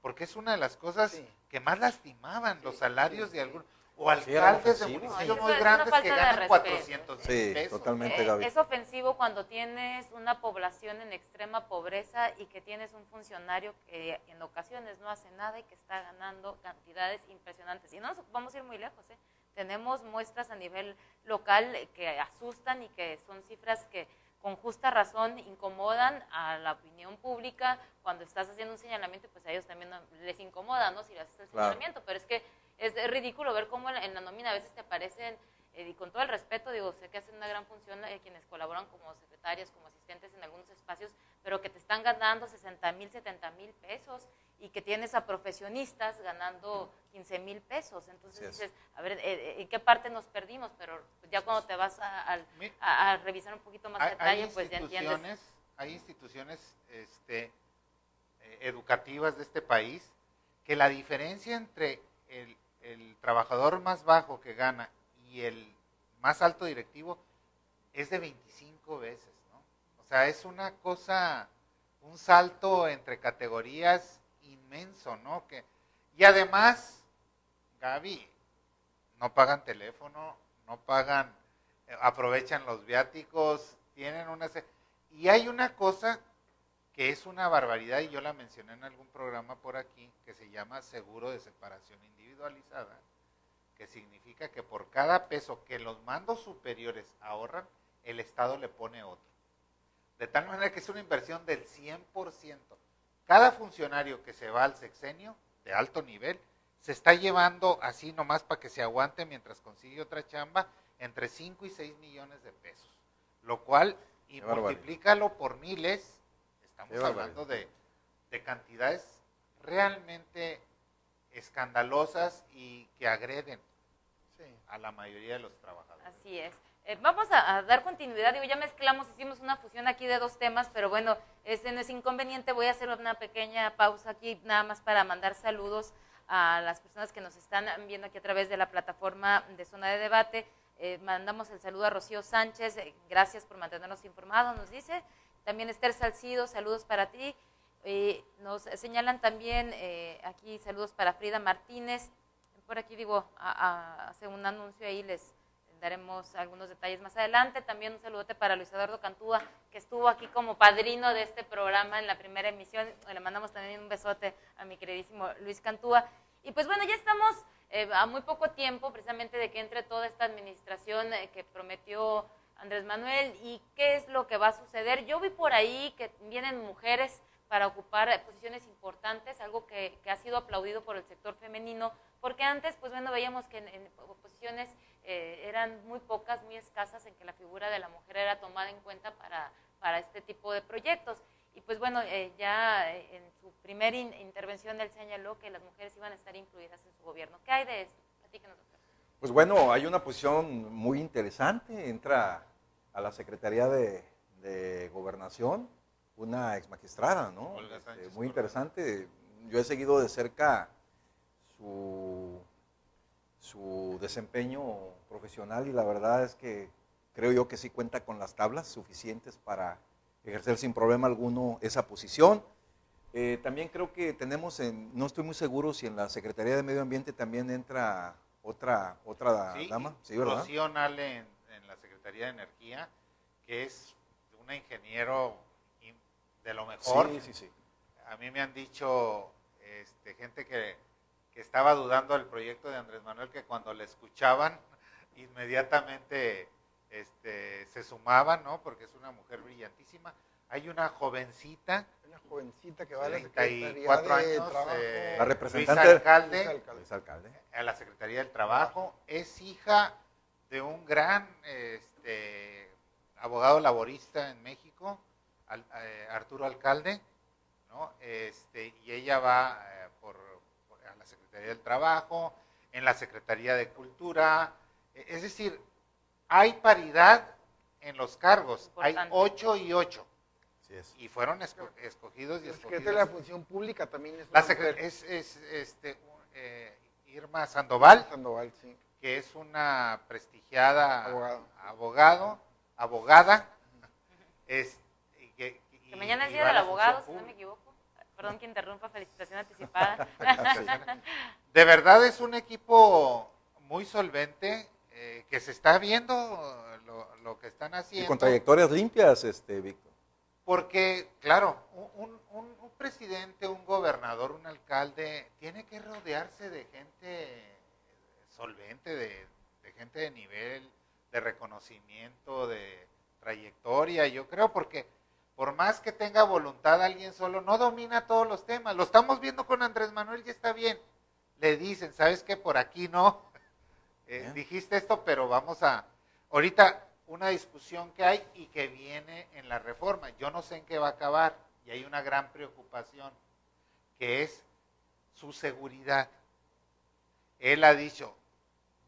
porque es una de las cosas que más lastimaban los salarios de algunos, o alcaldes de municipios muy grandes que ganan 400,000 pesos.
Totalmente, Gaby.
Es ofensivo cuando tienes una población en extrema pobreza y que tienes un funcionario que en ocasiones no hace nada y que está ganando cantidades impresionantes. Y no nos vamos a ir muy lejos, ¿eh? Tenemos muestras a nivel local que asustan y que son cifras que con justa razón incomodan a la opinión pública. Cuando estás haciendo un señalamiento, pues a ellos también les incomoda, ¿no? Si le haces el señalamiento, pero es que es ridículo ver cómo en la nómina a veces te aparecen, y con todo el respeto, digo, sé que hacen una gran función quienes colaboran como secretarias, como asistentes en algunos espacios, pero que te están ganando 60,000, 70,000 pesos y que tienes a profesionistas ganando 15,000 pesos. Entonces dices, a ver, ¿en qué parte nos perdimos? Pero ya cuando te vas a revisar un poquito más detalle, pues ya entiendes.
Hay instituciones educativas de este país que la diferencia entre el trabajador más bajo que gana y el más alto directivo es de 25 veces, ¿no? O sea, es una cosa, un salto entre categorías inmenso, ¿no? Y además, Gaby, no pagan teléfono, no pagan, aprovechan los viáticos, tienen y hay una cosa que es una barbaridad, y yo la mencioné en algún programa por aquí, que se llama seguro de separación individualizada, que significa que por cada peso que los mandos superiores ahorran, el Estado le pone otro. De tal manera que es una inversión del 100%. Cada funcionario que se va al sexenio, de alto nivel, se está llevando así nomás para que se aguante mientras consigue otra chamba, entre 5 y 6 millones de pesos. Lo cual, y multiplícalo por miles, estamos hablando de cantidades realmente escandalosas y que agreden a la mayoría de los trabajadores.
Así es. Vamos a dar continuidad, digo, ya mezclamos, hicimos una fusión aquí de 2 temas, pero bueno, no es inconveniente, voy a hacer una pequeña pausa aquí, nada más para mandar saludos a las personas que nos están viendo aquí a través de la plataforma de Zona de Debate. Mandamos el saludo a Rocío Sánchez, gracias por mantenernos informados, nos dice. También Esther Salcido, saludos para ti. Nos señalan también aquí saludos para Frida Martínez. Por aquí digo, hace un anuncio ahí, les daremos algunos detalles más adelante. También un saludote para Luis Eduardo Cantúa, que estuvo aquí como padrino de este programa en la primera emisión. Le mandamos también un besote a mi queridísimo Luis Cantúa. Y pues bueno, ya estamos a muy poco tiempo precisamente de que entre toda esta administración que prometió Andrés Manuel, y qué es lo que va a suceder. Yo vi por ahí que vienen mujeres para ocupar posiciones importantes, algo que ha sido aplaudido por el sector femenino, porque antes, pues bueno, veíamos que en posiciones eran muy pocas, muy escasas en que la figura de la mujer era tomada en cuenta para este tipo de proyectos. Y pues bueno, ya en su primera intervención él señaló que las mujeres iban a estar incluidas en su gobierno. ¿Qué hay de esto? Platíquenos, doctor.
Pues bueno, hay una posición muy interesante. Entra a la Secretaría de Gobernación una ex magistrada, ¿no?
Olga Sánchez
Muy
Cordero.
interesante. Yo he seguido de cerca su desempeño profesional y la verdad es que creo yo que sí cuenta con las tablas suficientes para ejercer sin problema alguno esa posición. También creo que tenemos, no estoy muy seguro si en la Secretaría de Medio Ambiente también entra otra
Sí,
dama, ¿sí, verdad?
Rocío Nale en la Secretaría de Energía, que es una ingeniero de lo mejor.
Sí, sí, sí.
A mí me han dicho gente que estaba dudando del proyecto de Andrés Manuel, que cuando le escuchaban, inmediatamente se sumaban, ¿no? Porque es una mujer brillantísima. Hay una jovencita,
Una jovencita que va a la
34
Secretaría de
años,
Trabajo.
La representante
Luis Alcalde,
Luis Alcalde.
Es alcalde.
a la Secretaría del Trabajo, es hija de un gran abogado laborista en México, Arturo Alcalde, ¿no? Y ella va a la Secretaría del Trabajo, en la Secretaría de Cultura, es decir, hay paridad en los cargos,
Importante.
hay 8 y 8,
Así es.
y fueron escogidos y
La Secretaría de
escogidos.
la Función Pública también es
La
una mujer.
Irma Sandoval,
Sandoval, sí.
que es una prestigiada
Abogado.
abogada.
Que mañana es
y
Día
va a
del
la
Abogado,
función
si no me
pública.
equivoco. Perdón que interrumpa, felicitación anticipada.
De verdad es un equipo muy solvente, que se está viendo lo que están
Y
haciendo.
con trayectorias limpias, Víctor.
Porque, claro, un presidente, un gobernador, un alcalde, tiene que rodearse de gente solvente, de gente de nivel, de reconocimiento, de trayectoria, yo creo, porque por más que tenga voluntad alguien solo, no domina todos los temas. Lo estamos viendo con Andrés Manuel y está bien. Le dicen, ¿sabes qué? Por aquí no. Dijiste esto, pero vamos a... Ahorita, una discusión que hay y que viene en la reforma. Yo no sé en qué va a acabar y hay una gran preocupación, que es su seguridad. Él ha dicho,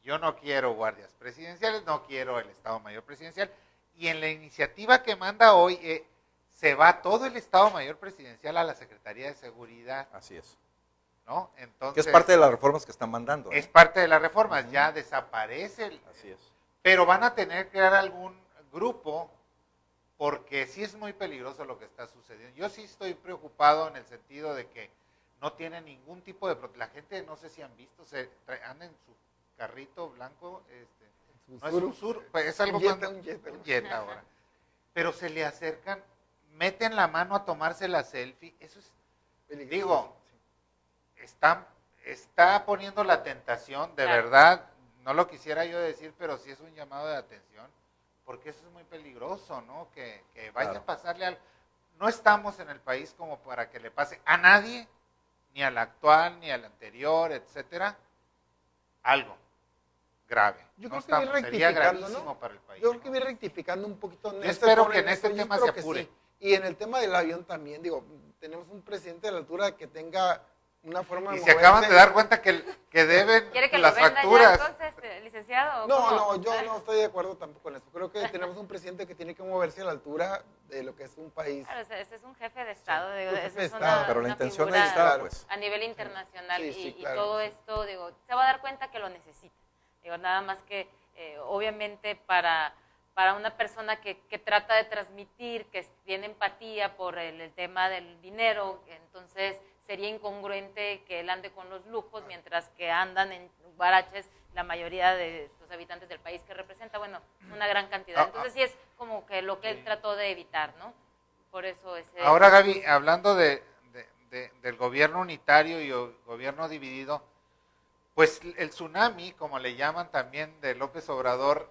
yo no quiero guardias presidenciales, no quiero el Estado Mayor Presidencial, y en la iniciativa que manda hoy se va todo el Estado Mayor Presidencial a la Secretaría de Seguridad,
Así es.
¿no?
Que
Entonces,
es parte de las reformas que están mandando.
es parte de las reformas, ya desaparece
Así es.
pero van a tener que crear algún grupo, porque sí es muy peligroso lo que está sucediendo. Yo sí estoy preocupado en el sentido de que no tiene ningún tipo de... La gente, no sé si han visto, anda en su carrito blanco, no es un sur, pues es algo más...
Un
Un jet ahora. Pero se le acercan, meten la mano a tomarse la selfie, eso es... Digo, está poniendo la tentación, de
Claro.
verdad, no lo quisiera yo decir, pero sí es un llamado de atención, porque eso es muy peligroso, ¿no? Que vaya
Claro.
a pasarle algo. No estamos en el país como para que le pase a nadie, ni al actual, ni al anterior, etcétera, algo grave.
Yo
No
creo que va
estamos, sería
rectificando,
gravísimo
¿no?
para el país.
Yo creo que
¿no?
voy rectificando un poquito.
Yo espero que en este
yo
tema
espero
se
que
apure.
sí. Y en el tema del avión también, digo, tenemos un presidente de la altura que tenga una forma
Y
de
se acaban
moverse.
de dar cuenta que deben
¿Quiere que
las
lo venda
facturas.
ya entonces, licenciado? ¿o
No,
cómo?
no, yo no estoy de acuerdo tampoco con eso. Creo que tenemos un presidente que tiene que moverse a la altura de lo que es un país.
Claro, ese es un jefe de Estado,
Sí,
digo,
un
esa
jefe de
es
Estado.
una,
Pero la
una
intención ahí
figura
está,
Claro.
pues.
a nivel internacional
Sí, sí,
y
claro.
todo esto, digo, se va a dar cuenta que lo necesita. Digo, nada más que, obviamente, para una persona que trata de transmitir, que tiene empatía por el tema del dinero, entonces sería incongruente que él ande con los lujos, mientras que andan en guaraches la mayoría de los habitantes del país que representa, bueno, una gran cantidad. Entonces sí es como que lo que él trató de evitar, ¿no? Por eso ese...
Ahora, Gaby, hablando del gobierno unitario y el gobierno dividido, pues el tsunami, como le llaman también, de López Obrador,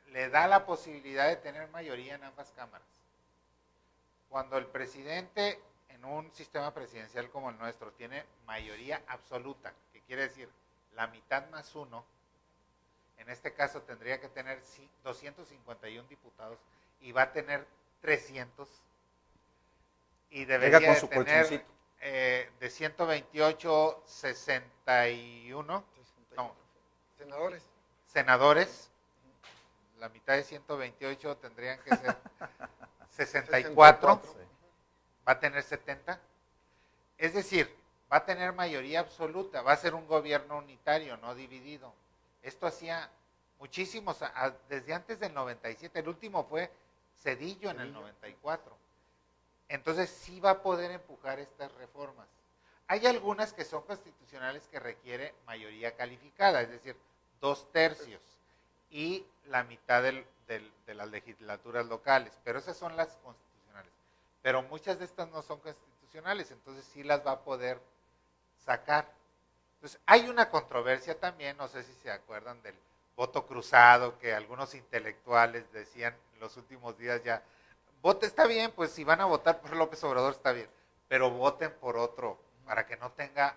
le da la posibilidad de tener mayoría en ambas cámaras. Cuando el presidente en un sistema presidencial como el nuestro tiene mayoría absoluta, que quiere decir la mitad más uno, en este caso tendría que tener 251 diputados y va a tener 300 y debería
Llega con su
de tener
colchoncito.
de 128, 61 no,
Senadores.
senadores, la mitad de 128 tendrían que ser 64, va a tener 70, es decir, va a tener mayoría absoluta, va a ser un gobierno unitario, no dividido. Esto hacía muchísimos, desde antes del 97, el último fue Zedillo en el 94. Entonces sí va a poder empujar estas reformas. Hay algunas que son constitucionales que requiere mayoría calificada, es decir, 2/3 y la mitad de las legislaturas locales, pero esas son las constitucionales. Pero muchas de estas no son constitucionales, entonces sí las va a poder sacar. Entonces hay una controversia también, no sé si se acuerdan del voto cruzado, que algunos intelectuales decían en los últimos días ya, vote está bien, pues si van a votar por López Obrador está bien, pero voten por otro, para que no tenga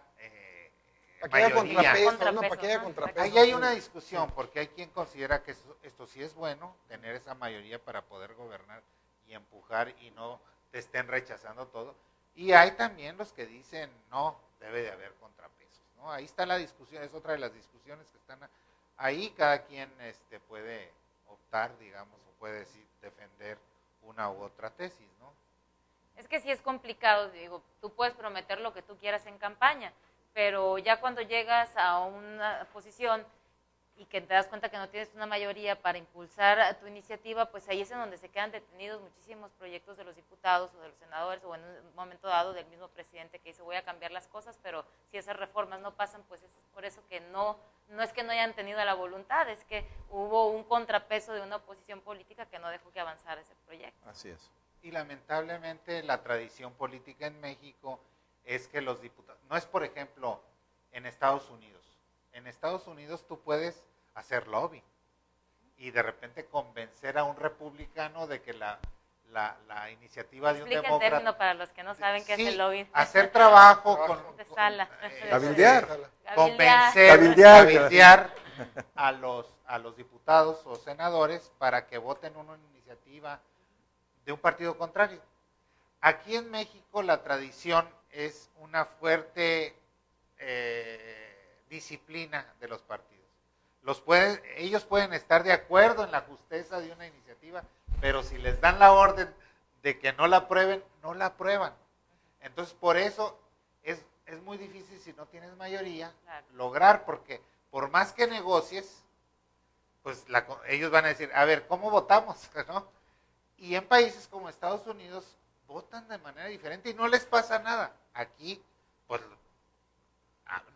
Para que haya
mayoría.
contrapeso, ¿no? Para que haya
Contrapeso,
contrapeso.
Ahí hay una discusión, porque hay quien considera que esto sí es bueno, tener esa mayoría para poder gobernar y empujar y no te estén rechazando todo. Y hay también los que dicen, no, debe de haber contrapesos, ¿no? Ahí está la discusión, es otra de las discusiones que están ahí, cada quien puede optar, digamos, o puede decir, defender una u otra tesis, ¿no?
Es que sí es complicado, digo, tú puedes prometer lo que tú quieras en campaña, pero ya cuando llegas a una posición y que te das cuenta que no tienes una mayoría para impulsar tu iniciativa, pues ahí es en donde se quedan detenidos muchísimos proyectos de los diputados o de los senadores, o en un momento dado del mismo presidente que dice voy a cambiar las cosas, pero si esas reformas no pasan, pues es por eso que no es que no hayan tenido la voluntad, es que hubo un contrapeso de una oposición política que no dejó que avanzara ese proyecto.
Así es.
Y lamentablemente la tradición política en México es que los diputados, no es por ejemplo en Estados Unidos. En Estados Unidos tú puedes hacer lobby y de repente convencer a un republicano de que la iniciativa de un
Explica el
demócrata...
término para los que no saben qué es el lobby.
Hacer trabajo
De sala.
Cabildear.
Cabildear a los diputados o senadores para que voten una iniciativa de un partido contrario. Aquí en México la tradición es una fuerte disciplina de los partidos. Ellos pueden estar de acuerdo en la justeza de una iniciativa, pero si les dan la orden de que no la aprueben, no la aprueban. Entonces, por eso es muy difícil, si no tienes mayoría,
Claro.
lograr, porque por más que negocies, pues ellos van a decir, a ver, ¿cómo votamos? ¿No? Y en países como Estados Unidos votan de manera diferente y no les pasa nada. Aquí, pues,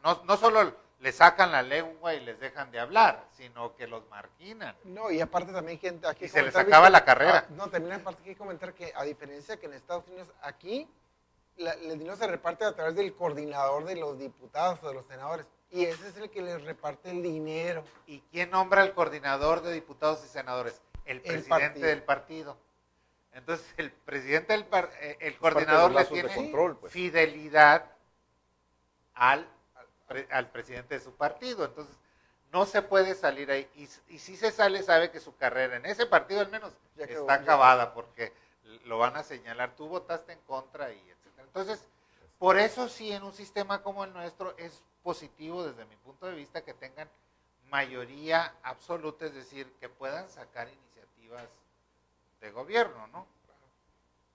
no solo les sacan la lengua y les dejan de hablar, sino que los marginan.
No, y aparte también gente aquí...
Y se les acaba la carrera.
No, también aparte hay que comentar que a diferencia que en Estados Unidos, aquí el dinero se reparte a través del coordinador de los diputados o de los senadores. Y ese es el que les reparte el dinero.
¿Y quién nombra al coordinador de diputados y senadores? El presidente del partido. Entonces, el presidente el coordinador le tiene
control, pues.
fidelidad al presidente de su partido. Entonces, no se puede salir ahí. Y si se sale, sabe que su carrera en ese partido al menos
Ya quedó,
está acabada, porque lo van a señalar, tú votaste en contra y etcétera. Entonces, por eso sí, en un sistema como el nuestro, es positivo desde mi punto de vista que tengan mayoría absoluta, es decir, que puedan sacar iniciativas de gobierno, ¿no?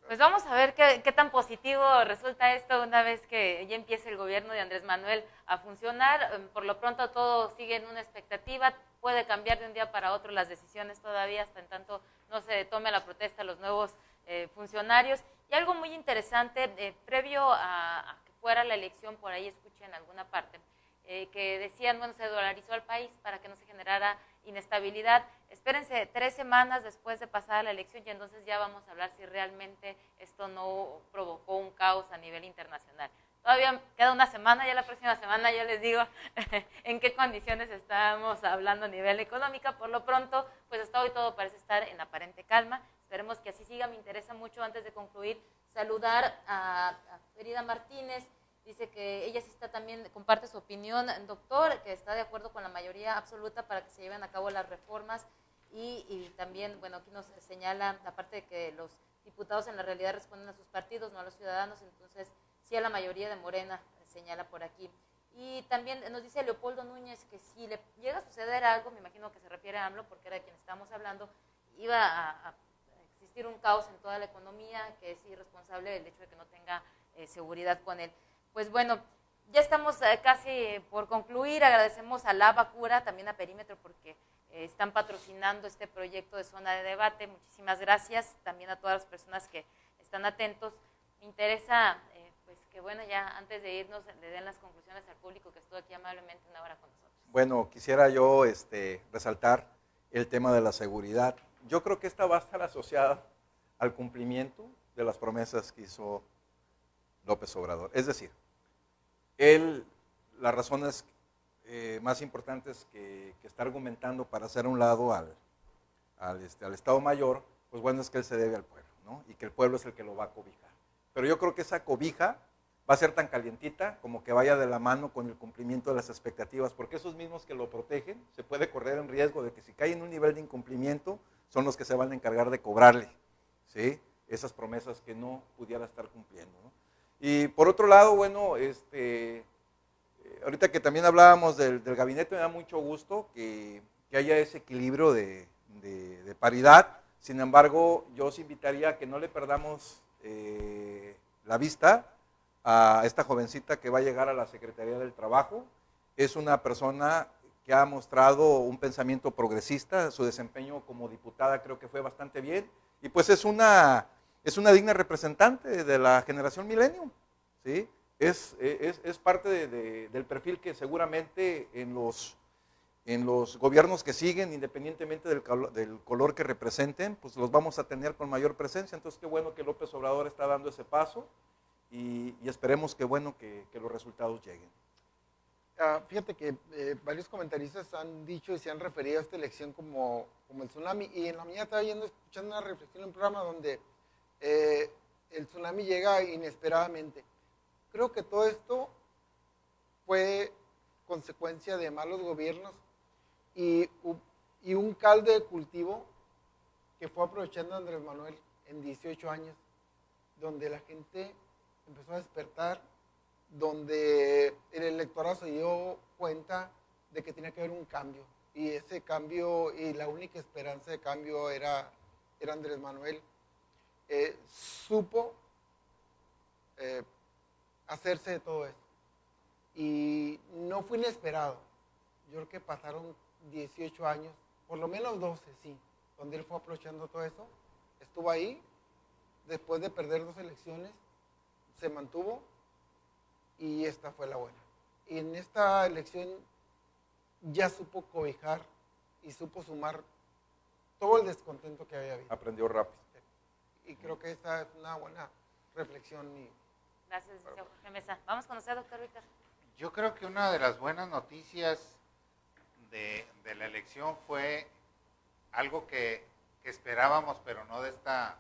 Pues vamos a ver qué tan positivo resulta esto una vez que ya empiece el gobierno de Andrés Manuel a funcionar. Por lo pronto todo sigue en una expectativa, puede cambiar de un día para otro las decisiones todavía, hasta en tanto no se tome la protesta a los nuevos funcionarios. Y algo muy interesante, previo a que fuera la elección, por ahí escuché en alguna parte, que decían, bueno, se dolarizó al país para que no se generara inestabilidad. Espérense 3 semanas después de pasada la elección y entonces ya vamos a hablar si realmente esto no provocó un caos a nivel internacional. Todavía queda una semana, ya la próxima semana ya les digo en qué condiciones estamos hablando a nivel económico. Por lo pronto, pues hasta hoy todo parece estar en aparente calma. Esperemos que así siga. Me interesa mucho, antes de concluir, saludar a Frida Martínez, Dice que ella sí está también, comparte su opinión, doctor, que está de acuerdo con la mayoría absoluta para que se lleven a cabo las reformas y también, bueno, aquí nos señala, aparte de que los diputados en la realidad responden a sus partidos, no a los ciudadanos, entonces sí a la mayoría de Morena, señala por aquí. Y también nos dice Leopoldo Núñez que si le llega a suceder algo, me imagino que se refiere a AMLO, porque era de quien estábamos hablando, iba a existir un caos en toda la economía, que es irresponsable el hecho de que no tenga seguridad con él. Pues bueno, ya estamos casi por concluir. Agradecemos a La Vacura, también a Perímetro, porque están patrocinando este proyecto de zona de debate. Muchísimas gracias también a todas las personas que están atentos. Me interesa, pues que bueno, ya antes de irnos le den las conclusiones al público que estuvo aquí amablemente una hora con nosotros.
Bueno, quisiera yo resaltar el tema de la seguridad. Yo creo que esta va a estar asociada al cumplimiento de las promesas que hizo López Obrador. Es decir, las razones más importantes que está argumentando para hacer a un lado al Estado Mayor, pues bueno, es que él se debe al pueblo, ¿no? Y que el pueblo es el que lo va a cobijar. Pero yo creo que esa cobija va a ser tan calientita como que vaya de la mano con el cumplimiento de las expectativas, porque esos mismos que lo protegen, se puede correr en riesgo de que si cae en un nivel de incumplimiento, son los que se van a encargar de cobrarle, ¿sí?, esas promesas que no pudiera estar cumpliendo, ¿no? Y por otro lado, bueno, ahorita que también hablábamos del gabinete, me da mucho gusto que haya ese equilibrio de paridad. Sin embargo, yo os invitaría a que no le perdamos la vista a esta jovencita que va a llegar a la Secretaría del Trabajo. Es una persona que ha mostrado un pensamiento progresista, su desempeño como diputada creo que fue bastante bien, y pues es una digna representante de la generación Millennium, ¿sí? Es parte del perfil que seguramente en los gobiernos que siguen, independientemente del color que representen, pues los vamos a tener con mayor presencia. Entonces qué bueno que López Obrador está dando ese paso y esperemos que bueno que los resultados lleguen.
Fíjate que varios comentaristas han dicho y se han referido a esta elección como el tsunami, y en la mañana estaba escuchando una reflexión en un programa donde el tsunami llega inesperadamente. Creo que todo esto fue consecuencia de malos gobiernos y un caldo de cultivo que fue aprovechando Andrés Manuel en 18 años, donde la gente empezó a despertar, donde el electorado se dio cuenta de que tenía que haber un cambio, y ese cambio, y la única esperanza de cambio era Andrés Manuel. Supo hacerse de todo esto, y no fue inesperado. Yo creo que pasaron 18 años, por lo menos 12, sí, donde él fue aprovechando todo eso, estuvo ahí, después de perder 2 elecciones, se mantuvo, y esta fue la buena. Y en esta elección ya supo cobijar y supo sumar todo el descontento que había habido.
Aprendió rápido.
Y creo que esta es una buena reflexión.
Gracias, licenciado Jorge Mesa. Vamos con usted, doctor Víctor.
Yo creo que una de las buenas noticias de la elección fue algo que esperábamos, pero no de esta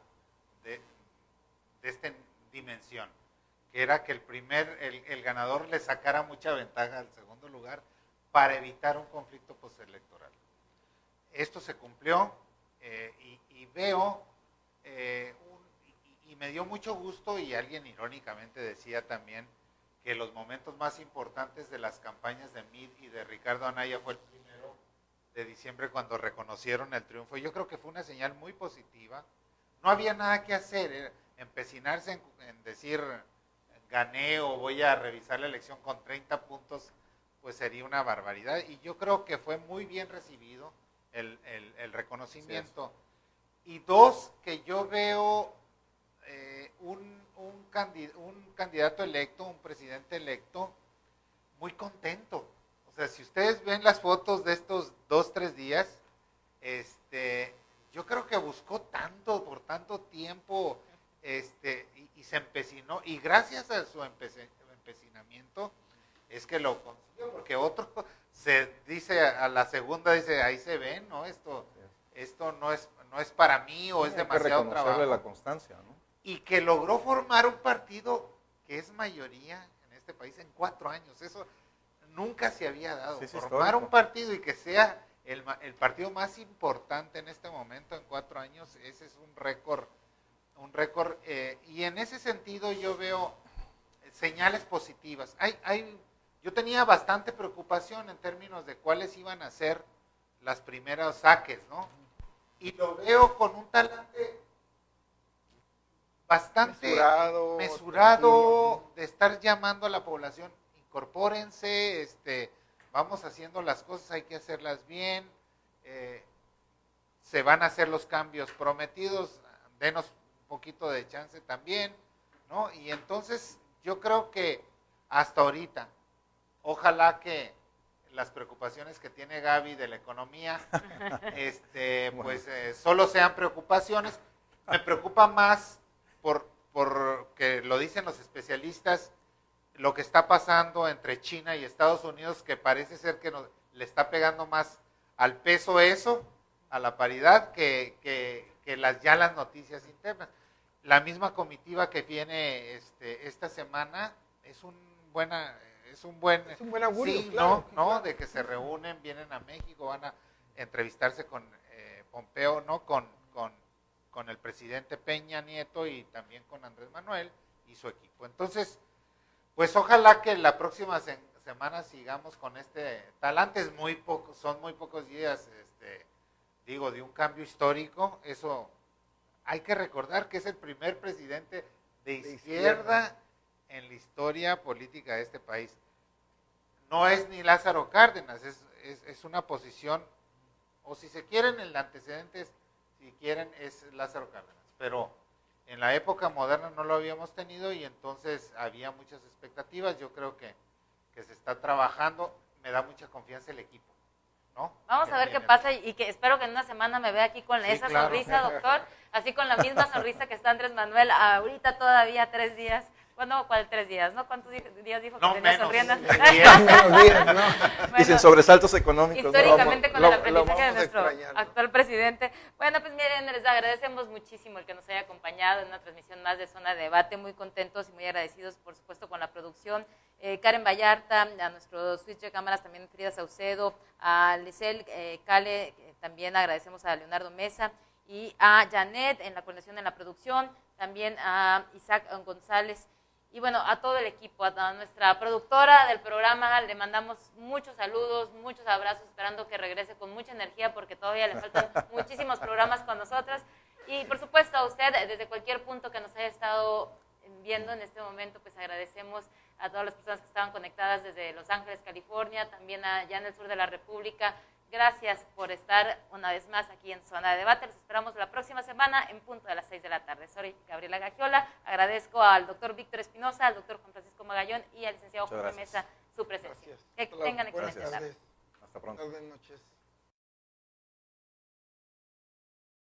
dimensión, que era que el ganador le sacara mucha ventaja al segundo lugar para evitar un conflicto postelectoral. Esto se cumplió y veo, y me dio mucho gusto, y alguien irónicamente decía también que los momentos más importantes de las campañas de Mid y de Ricardo Anaya fue el 1 de diciembre cuando reconocieron el triunfo. Yo creo que fue una señal muy positiva. No había nada que hacer, empecinarse en decir gané o voy a revisar la elección con 30 puntos, pues sería una barbaridad. Y yo creo que fue muy bien recibido el reconocimiento. Sí. Y dos, que yo veo un candidato electo, un presidente electo, muy contento. O sea, si ustedes ven las fotos de estos 2-3 días, yo creo que buscó por tanto tiempo, y se empecinó, y gracias a su empecinamiento es que lo consiguió, porque otro se dice a la segunda, dice, ahí se ve, ¿no? Esto no es para mí, o es demasiado trabajo.
La constancia, ¿no?
Y que logró formar un partido que es mayoría en este país en 4 años. Eso nunca se había dado.
Sí, sí,
Formar
histórico.
un partido y que sea el partido más importante en este momento en 4 años, ese es un récord. Y en ese sentido yo veo señales positivas. Yo tenía bastante preocupación en términos de cuáles iban a ser las primeras saques, ¿no? Y lo veo con un talante bastante mesurado de estar llamando a la población, incorpórense, vamos haciendo las cosas, hay que hacerlas bien, se van a hacer los cambios prometidos, denos un poquito de chance también, ¿no? Y entonces yo creo que hasta ahorita, ojalá que las preocupaciones que tiene Gaby de la economía, solo sean preocupaciones. Me preocupa más porque lo dicen los especialistas, lo que está pasando entre China y Estados Unidos, que parece ser que le está pegando más al peso eso, a la paridad, que las noticias internas. La misma comitiva que viene esta semana es un buen
augurio,
sí,
claro,
¿no? De que se reúnen, vienen a México, van a entrevistarse con Pompeo, ¿no? Con el presidente Peña Nieto y también con Andrés Manuel y su equipo. Entonces, pues ojalá que la próxima semana sigamos con este talante. Son muy pocos días, de un cambio histórico. Eso hay que recordar que es el primer presidente de izquierda en la historia política de este país. No es ni Lázaro Cárdenas, es una posición, o si se quieren, el antecedente, si quieren, es Lázaro Cárdenas. Pero en la época moderna no lo habíamos tenido y entonces había muchas expectativas. Yo creo que se está trabajando, me da mucha confianza el equipo, ¿no?
Vamos a ver qué pasa y que espero que en una semana me vea aquí con esa
claro.
sonrisa, doctor, así con la misma sonrisa que está Andrés Manuel, ahorita todavía 3 días. Bueno, ¿cuál 3 días? ¿No? ¿Cuántos días dijo que
No,
tenía
menos.
sonriendo?
Menos días, ¿no?
Dicen sobresaltos económicos. ¿no?
Históricamente con el
lo
aprendizaje de
vamos a
nuestro
extrañar, ¿no?
actual presidente. Bueno, pues miren, les agradecemos muchísimo el que nos haya acompañado en una transmisión más de Zona de Debate. Muy contentos y muy agradecidos, por supuesto, con la producción. Karen Vallarta, a nuestro switch de cámaras también Frida Saucedo, a Lisel Cale, también agradecemos a Leonardo Mesa y a Janet en la coordinación en la producción, también a Isaac González. Y bueno, a todo el equipo, a nuestra productora del programa, le mandamos muchos saludos, muchos abrazos, esperando que regrese con mucha energía porque todavía le faltan muchísimos programas con nosotras. Y por supuesto a usted, desde cualquier punto que nos haya estado viendo en este momento, pues agradecemos a todas las personas que estaban conectadas desde Los Ángeles, California, también allá en el sur de la República. Gracias por estar una vez más aquí en Zona de Debate. Los esperamos la próxima semana en punto de las 6 de la tarde. Soy Gabriela Gagiola. Agradezco al doctor Víctor Espinosa, al doctor Juan Francisco Magallón y al licenciado Jorge Mesa su presencia.
Gracias.
Que tengan
Buenas
excelente tarde.
tardes.
Hasta pronto.
Buenas noches.